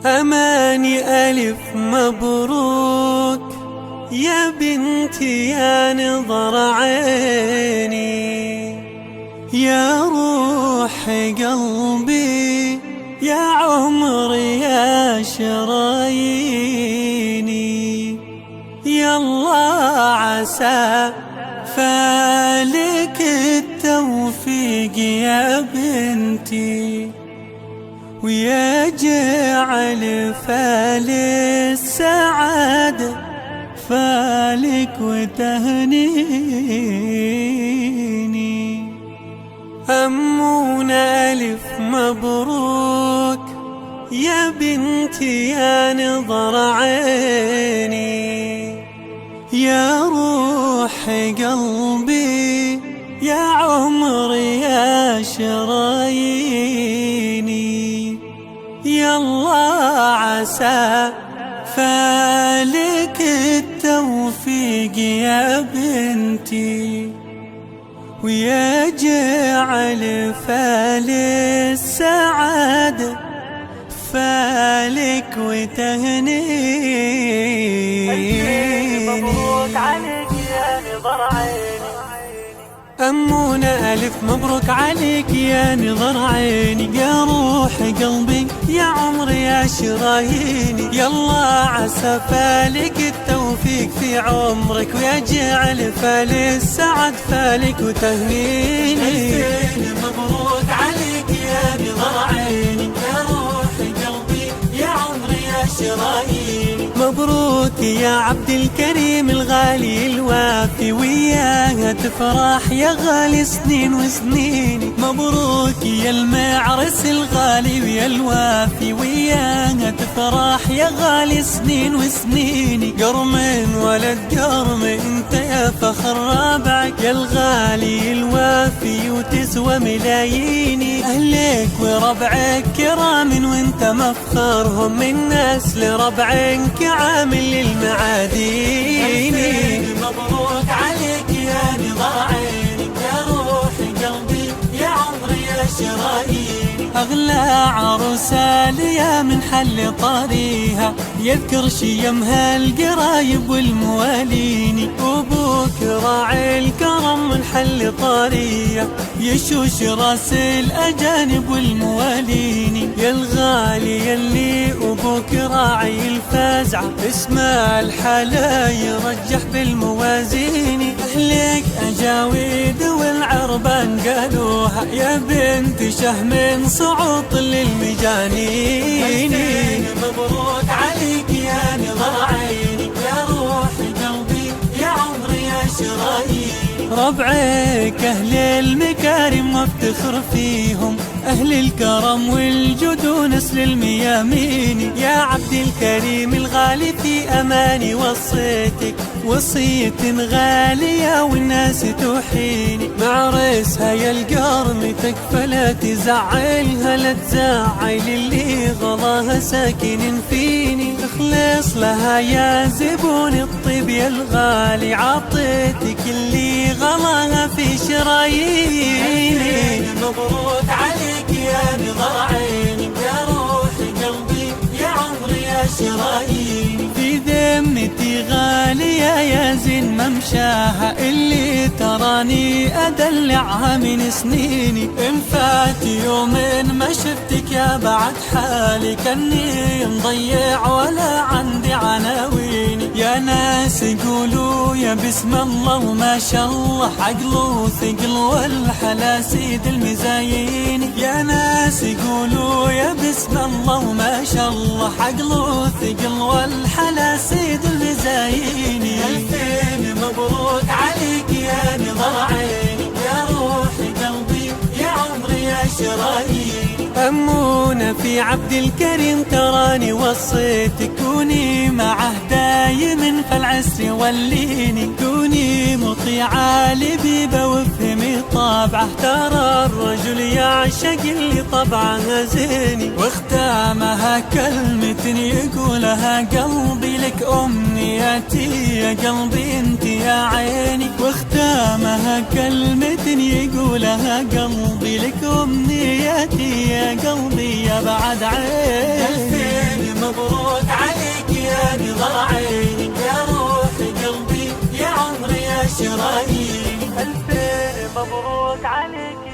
أماني ألف مبروك يا بنتي يا نظر عيني، يا روح قلبي يا عمري يا شراييني. يالله عسى فالك التوفيق يا بنتي، ويجعل فال السعادة فالك وتهنيني. أمونا ألف مبروك يا بنتي يا نظر عيني، يا روح قلبي يا عمري يا شراييني. يالله عسى فالك التوفيق يا بنتي، ويجعل فال السعادة فالك وتهنيني. مبروك عليك يا نظر عيني. أمونا ألف مبروك عليك يا نظر عيني، يا روح قلبي يا عمري يا شراييني. يالله عسى فالك التوفيق في عمرك، ويجعل فال السعد فالك وتهنيني. مبروك عليك يا نظر عيني، يا روح قلبي يا عمري يا شراييني. مبروك يا عبد الكريم الغالي الوافي، وياها تفرح يا غالي سنين وسنين. مبروك يا المعرس الغالي ويا الوافي، وياها تفرح يا غالي سنين وسنين. قرم ولد قرم انت يا فخر ربعك، يا الغالي الوافي وتسوى ملايين. اهلك وربعك كرام وانت مفخرهم، من نسل ربعك عامل للمعادين. مبروك عليك يا نظر عيني، يا روح قلبي يا عمري يا شراييني. أغلى عروسة ليا من حل طاريها، يذكر شيمها القرايب والموالين. وابوك راعي الكرم من حل طاريها، يشوش راس الأجانب والموالين. يا الغالي يلي أبوك راعي الفزعة، اسمع الحلا يرجح بالموازين. أهلك أجاويد والعربان قالوها، يا بنت شهم صعوط للمجانين. مبروك عليك يا نظر عيني، يا روح قلبي يا عمري يا شراييني. ربعك أهل المكارم وافتخر فيهم، أهل الكرم والجود ونسل الميامين. يا عبد الكريم الغالي في أماني وصيتك، وصية غالية والناس تحيني. معرسها يا القرن تكفى لا تزعلها، لا تزعل اللي غلاها ساكن فيني. اخلص لها يا زبون الطيب يا الغالي، عطيتك اللي غلاها في شراييني. مبروك عليك يا نظر عيني، يا روح قلبي يا عمري يا شراييني. في ذمتي غالية يا زين ممشاها، اللي تراني أدلعها من سنيني. إن فات يوم ما شفتك يا بعد حالي، كني مضيع ولا عندي عناويني. يا ناس يقولوا يا بسم الله وما شاء الله، عقله ثقل والحلا سيد المزايين. يا ناس يقولوا يا بسم الله وما شاء الله، عقله ثقل والحلا سيد المزايين. ألفين مبروك عليك يا نظر عيني، يا روح قلبي يا عمري يا شراييني. أمونا في عبد الكريم تراني وصيتك، كوني معه دايم فالعسر والليني. كوني مطيعة لبيبة وافهمي طابعه، ترى الرجل يعشق اللي طبعها زيني. واختامها كلمة يقولها قلبي لك أمنياتي، يا قلبي انت يا عيني. واختامها كلمة يقولها قلبي لك أمنياتي، يا قلبي يا بعد عيني. مبروك عليك يا نظر عيني، يا روح قلبي يا عمري يا شراييني. ألف مبروك عليك